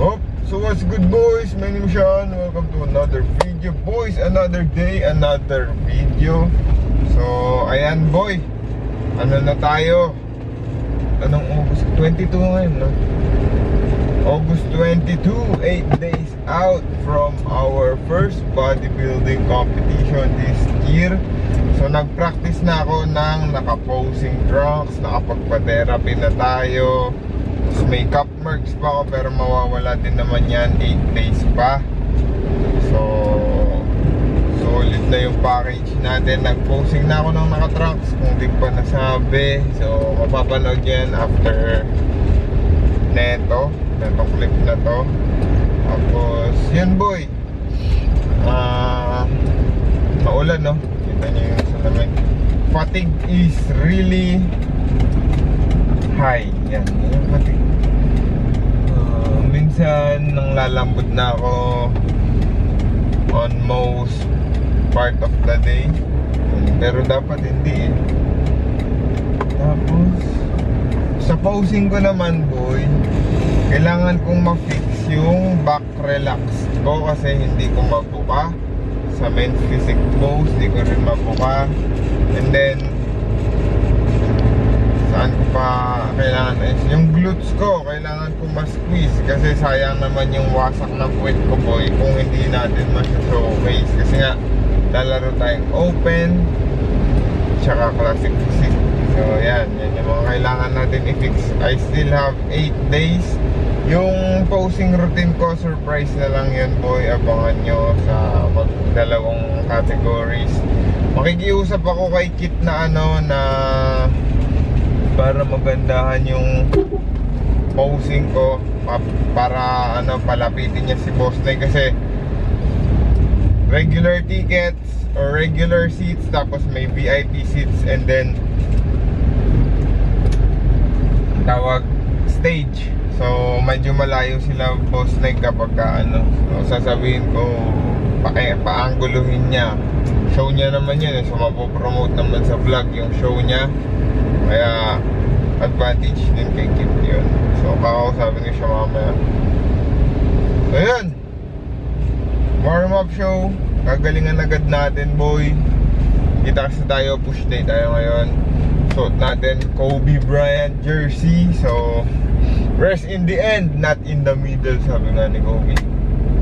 Oh, so what's good, boys? My name is Sean. Welcome to another video, boys. Another day, another video. So, ayan, boy. Ano na tayo? Anong August? 22 ngayon, no? August 22, 8 days out from our first bodybuilding competition this year. So nag-practice na ako ng naka-posing trunks, nakapagpa-therapy na tayo. Tapos may cup marks pa ako pero mawawala din naman yan, 8 days pa. So solid na yung package natin. Nag-posing na ako ng naka-trunks kung di pa nasabi. So mapapanood yan after netong clip na to. Tapos yun, boy, maulan, no? Kita nyo yung salamin. Fatigue is really high. Yan, yung fatigue. Minsan nang lalambot na ako on most part of the day, pero dapat hindi eh. Tapos sa posing ko naman, boy, kailangan kong ma-fix yung back relax ko kasi hindi ko mabuka. Sa men's physique pose, hindi ko rin mabuka. And then saan ko pa kailangan is yung glutes ko, kailangan ko ma-squeeze kasi sayang naman yung wasak ng puwet ko, boy, kung hindi natin ma-showcase. Kasi nga lalaro tayong open tsaka classic physique. So yan yung mga kailangan natin i-fix. I still have 8 days. Yung posing routine ko, surprise na lang yun, boy. Abangan nyo sa magdalawang categories. Makikiusap ako kay Kit na na para magandahan yung posing ko, para palapitin niya si Boss Nay kasi regular tickets or regular seats, tapos may VIP seats, and then tawag stage. So medyo malayo sila, Boss Nay, kapag so sasabihin ko paangguluhin niya. Show niya naman yun, so mapopromote naman sa vlog yung show niya, kaya advantage din kay Kip yun. So kakausapin ko siya mamaya. So yun, warm up show, kagalingan agad natin, boy. Kita kasi tayo, push day tayo ngayon. Suot natin Kobe Bryant jersey. So rest in the end, not in the middle, sabi nga ni Kobe.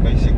Basic.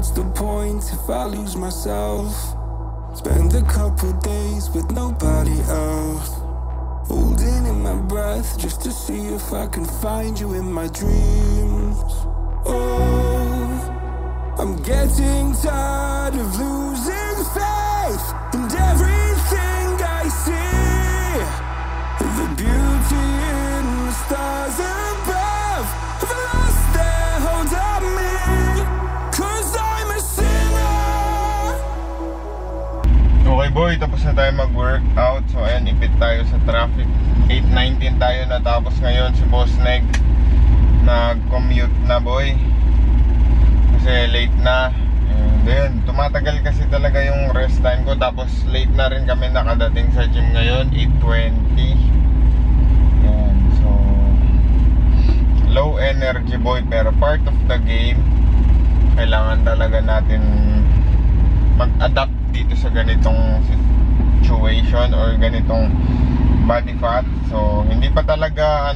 what's the point if I lose myself? Spend a couple days with nobody else, holding in my breath just to see if I can find you in my dreams. Oh, I'm getting tired of losing faith in everything I see. The beauty in the stars above have lost their hold on me, 'cause I'm a sinner. Okay boy, tapos na tayo mag-workout. So ayan, ipit tayo sa traffic. 8:19 tayo natapos ngayon. Si Boss Neg nag-commute na boy, kasi late na. And then tumatagal kasi talaga yung rest time ko. Tapos late na rin kami nakadating sa gym ngayon, 8:20. Ayan, so low energy boy, pero part of the game. Kailangan talaga natin mag-adapt dito sa ganitong situation or ganitong body fat. So hindi pa talaga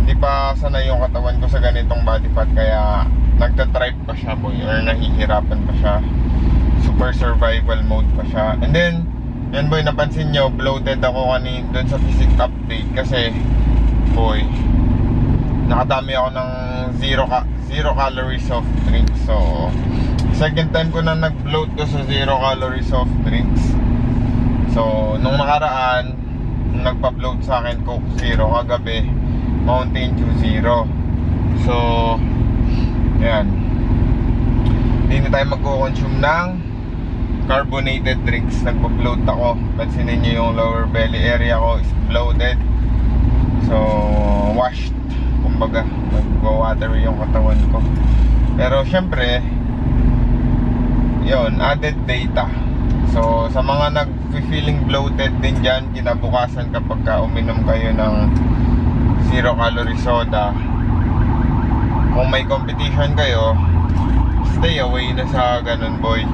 hindi pa sanay yung katawan ko sa ganitong body fat, kaya nagtatripe pa siya boy, or nahihirapan pa siya. Super survival mode pa siya. And then yan boy, napansin nyo, bloated ako kanina dun sa physique update kasi boy, nakadami ako ng zero calorie soft drinks. So second time ko na nag-bloat ko sa 0 calorie soft drinks. So nung nakaraan, nagpa-bloat sa akin Coke Zero, kagabi Mountain Dew Zero. So ayan, hindi na tayo magko-consume ng carbonated drinks. Nagpa-bloat ako. Pansinin nyo yung lower belly area ko is bloated. So washed, kumbaga nagwa-watery yung katawan ko. Pero syempre yun, added data. So sa mga nag-feeling bloated din dyan, kinabukasan kapag uminom kayo ng 0 calorie soda, kung may competition kayo, stay away na sa ganun boy.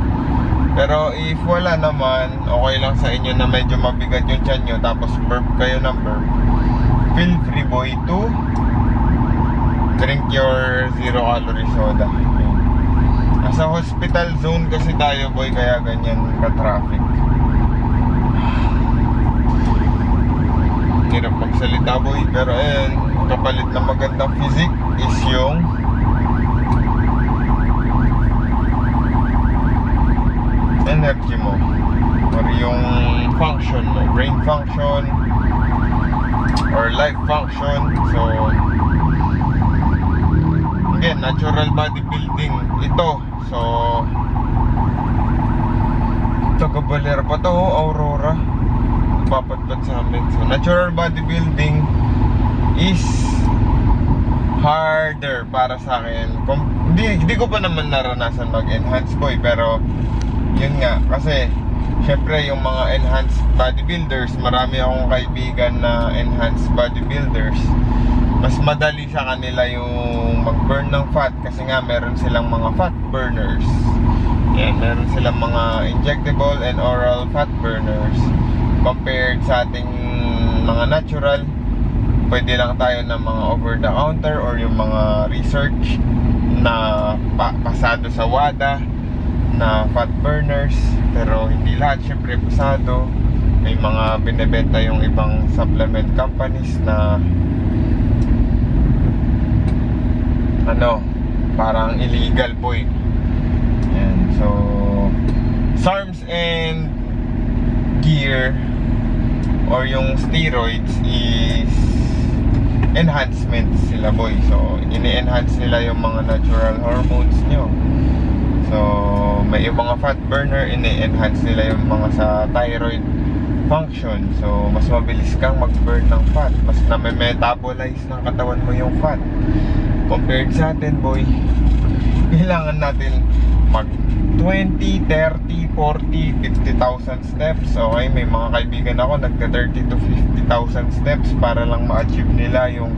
Pero if wala naman, okay lang sa inyo na medyo mabigat yung tiyan nyo, tapos burp kayo ng burp, feel free boy to drink your 0 calorie soda. Nasa hospital zone kasi tayo boy, kaya ganyan ka-traffic. Hirap magsalita boy, pero ayan, kapalit na magandang physique is yung energy mo, or yung function mo, brain function or life function. So again, natural bodybuilding ito. So taga-Baler pa to, Aurora, papatpat sa amin. So natural bodybuilding is harder para sa akin. Hindi ko pa naman naranasan mag-enhance boy, pero yun nga, kasi syempre yung mga enhanced bodybuilders, marami akong kaibigan na enhanced bodybuilders, mas madali sa kanila yung mag-burn ng fat kasi nga meron silang mga fat burners. Yan, meron silang mga injectable and oral fat burners. Compared sa ating mga natural, pwede lang tayo ng mga over the counter or yung mga research na pasado sa WADA na fat burners. Pero hindi lahat, syempre pasado. May mga binebenta yung ibang supplement companies na parang illegal boy. Yan. So SARMs and gear or yung steroids is enhancements sila boy. So ini-enhance nila yung mga natural hormones nyo. So may yung mga fat burner, ini-enhance nila yung mga sa thyroid function. So mas mabilis kang mag-burn ng fat, mas na-metabolize ng katawan mo yung fat. Compared sa atin boy, kailangan natin mag 20, 30, 40, 50,000 steps. Okay, may mga kaibigan ako nagka 30 to 50,000 steps para lang ma-achieve nila yung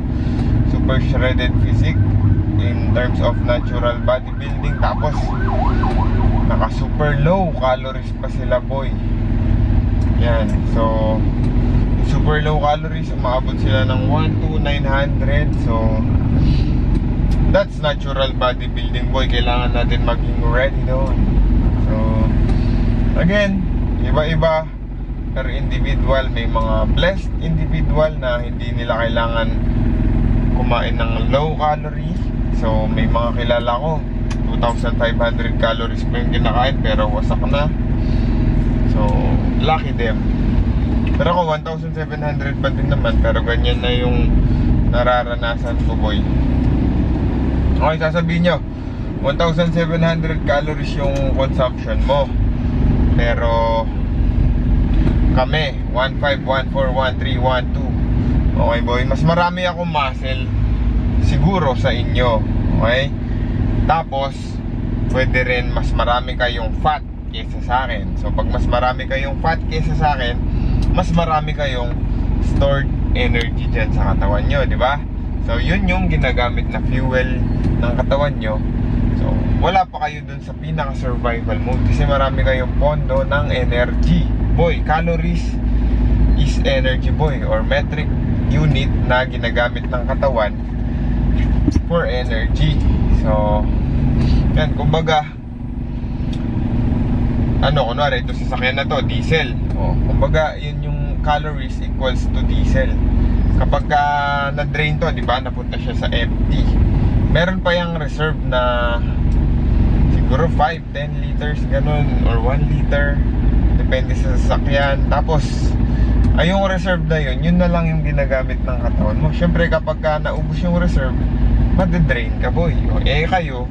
super shredded physique in terms of natural bodybuilding. Tapos naka super low calories pa sila boy. Yan, so super low calories, umaabot sila ng 1 to 900. So that's natural bodybuilding, boy. Kailangan natin maging ready doon. So again, iba-iba per individual. May mga blessed individual na hindi nila kailangan kumain ng low calorie. So may mga kilala ko 2,500 calories pa yung kinakain pero wasak na. So lucky them. Pero ako 1,700 pa din naman, pero ganyan na yung nararanasan ko, boy. Okay, sasabihin nyo 1,700 calories yung consumption mo, pero kami 1,500, 1,400, 1,300, 1,200. Okay, boy, mas marami akong muscle siguro sa inyo. Okay, tapos pwede rin mas marami kayong fat kesa sa akin. So pag mas marami kayong fat kesa sa akin, mas marami kayong stored energy dyan sa katawan nyo, di ba? So yun yung ginagamit na fuel ng katawan nyo. So wala pa kayo dun sa pinaka survival mode kasi marami kayong pondo ng energy. Boy, calories is energy, boy, or metric unit na ginagamit ng katawan for energy. So yan, kumbaga kunwari ito sasakyan na to, diesel. Kumbaga yun yung calories equals to diesel. Kapag na-drain to, di ba, napunta siya sa empty, meron pa yung reserve na siguro 5-10 liters ganun, or 1 liter, depende sa sasakyan. Tapos yung reserve na yun na lang yung ginagamit ng katawan mo. Syempre kapag naubos yung reserve, mad-drain ka, boy. Kayo,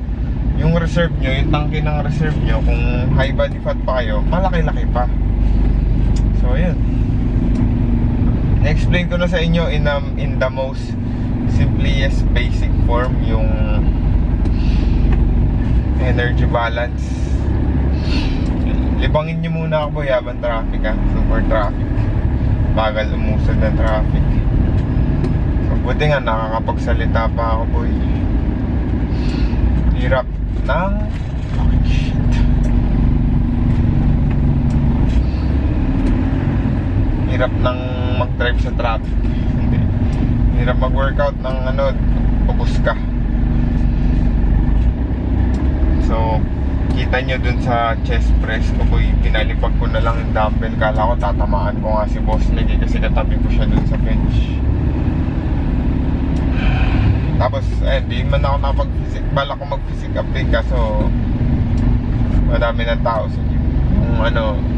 yung reserve nyo, yung tangke ng reserve nyo, kung high body fat pa kayo, malaki-laki pa. So yun, na-explain ko na sa inyo in the most simplest basic form yung energy balance. Libangin nyo muna ako, boy, habang traffic super traffic, bagal umusad ng traffic. So buti nga nakakapagsalita pa ako, boy. Hirap ng hirap ng mag-drive sa traffic. Hindi. Hirap mag-workout ng pabus ka. So kita nyo dun sa chest press ko, boy, pinalipag ko na lang yung dumbbell. Kala ko tatamaan ko nga si boss Nick kasi katabi ko siya dun sa bench. Tapos di man ako nakapag-physic, bala ko mag-physic update kaso madami ng tao sa gym.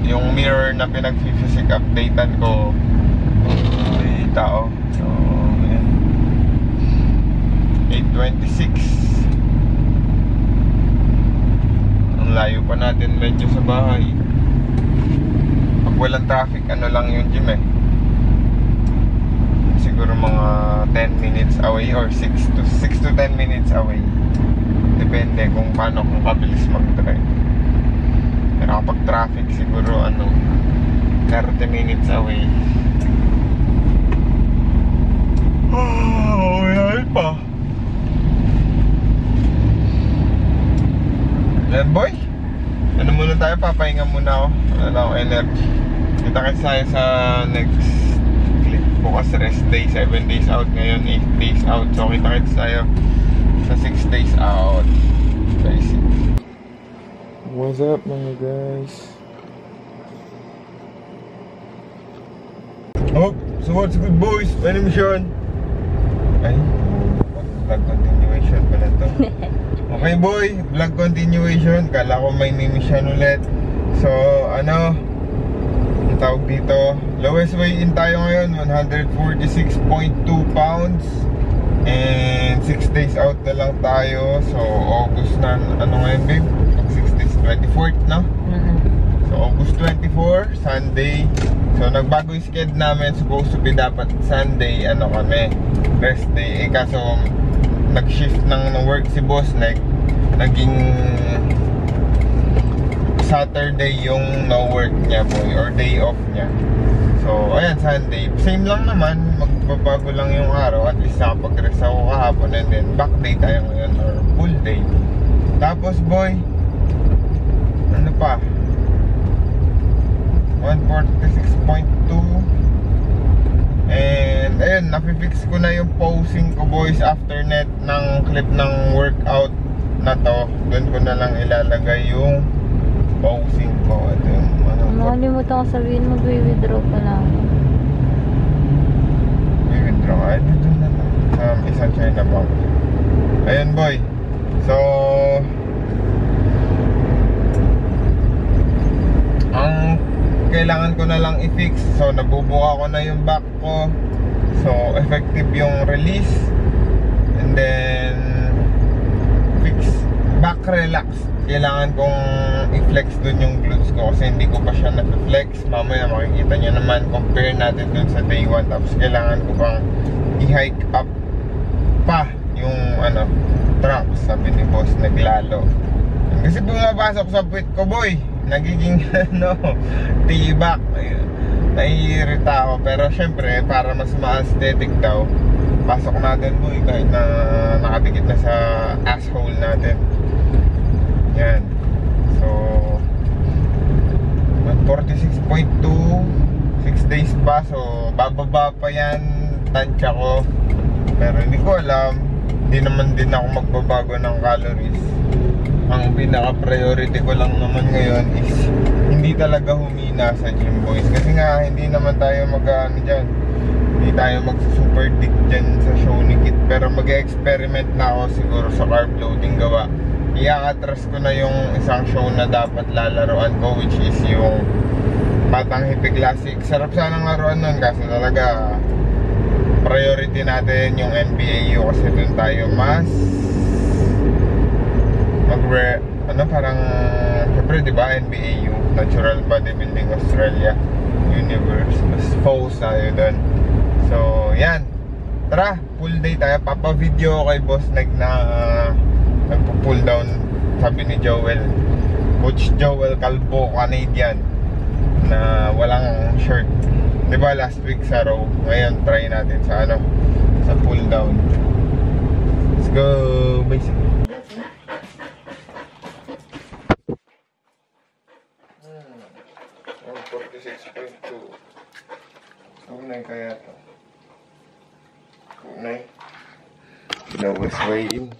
Yung mirror na pinag-physic updatean ko, may tao. So yan, 8:26. Ang layo pa natin medyo sa bahay. Pag walang traffic, lang yung gym siguro mga 10 minutes away or 6 to 10 minutes away, depende kung paano, kung kabilis mag-drive. Pero kapag traffic, siguro 30 minutes away. Yan pa. Yan, boy, muna tayo, papahinga muna ako. Wala na akong energy. Kita kasi tayo sa next clip. Bukas rest day, 7 days out. Ngayon 8 days out. So kita tayo sa 6 days out. Basic. What's up mga guys? So what's good, boys? My name is Sean. Ay, vlog continuation pala to. Okay, boy, vlog continuation. Kala ko may mission ulit. So ang tawag dito, lowest weigh-in tayo ngayon, 146.2 pounds. And 6 days out na lang tayo. So August na, ngayon, babe? 6 days, 24th, no? So August 24, Sunday. So nagbago yung schedule namin. Supposed to be dapat Sunday, kami, rest day. Kaso nag-shift ng work si boss, naging Saturday yung no work niya, boy, or day off niya. So ayan, Sunday, same lang naman, magbabago lang yung araw. At least nakapag-rest ako kahapon, and then back day tayo ngayon, or full day. Tapos, boy, pa 146.2. And then ayun, napifix ko na yung posing ko boys after net ng clip ng workout na to. Doon ko na lang ilalagay yung posing ko. Ito yung Makalimutan ko sabihin mo, withdraw pa lang. withdraw ka? Dito na lang isang China bank. Ayun boy, so ang kailangan ko na lang i-fix, so nabubuka ko na yung back ko, so effective yung release, and then fix back relax. Kailangan kong i-flex dun yung glutes ko kasi hindi ko pa siya na-flex. Mamaya makikita nyo naman, compare natin dun sa day 1. Tapos kailangan ko pang i-hike up pa yung trunks, sabi ni boss, naglalo. Kasi bumabasok sa puwit ko boy, nagiging tibak. Naiirita ako, pero syempre para mas ma-aesthetic daw, pasok natin boy kahit na nakadikit na sa asshole natin. Yan. So 46.2, 6 days pa, so bababa pa yan tansya ko. Pero hindi ko alam, hindi naman din ako magbabago ng calories. Ang pinaka-priority ko lang naman ngayon is hindi talaga humina sa gym boys. Kasi nga hindi naman tayo dyan, hindi tayo mag-super dick dyan sa show ni Kit. Pero mag-experiment na ako siguro sa carb loading gawa. I-atras ko na yung isang show na dapat lalaroan ko, which is yung Batang Hippie Classic. Sarap sanang laruan nun kasi talaga priority natin yung NBAU kasi dun tayo mas parang syempre diba NBAU, Natural Bodybuilding Australia Universe, mas focus tayo dun. So yan, tara, full day tayo. Papa-video kay boss na nagpo-pull down, sabi ni Joel, Coach Joel Calvo, Canadian, na walang shirt. Diba last week sa row, ngayon try natin sa sa pull down. Let's go, basic. 46.2. Tunay kaya to. Tunay. Lowest way in.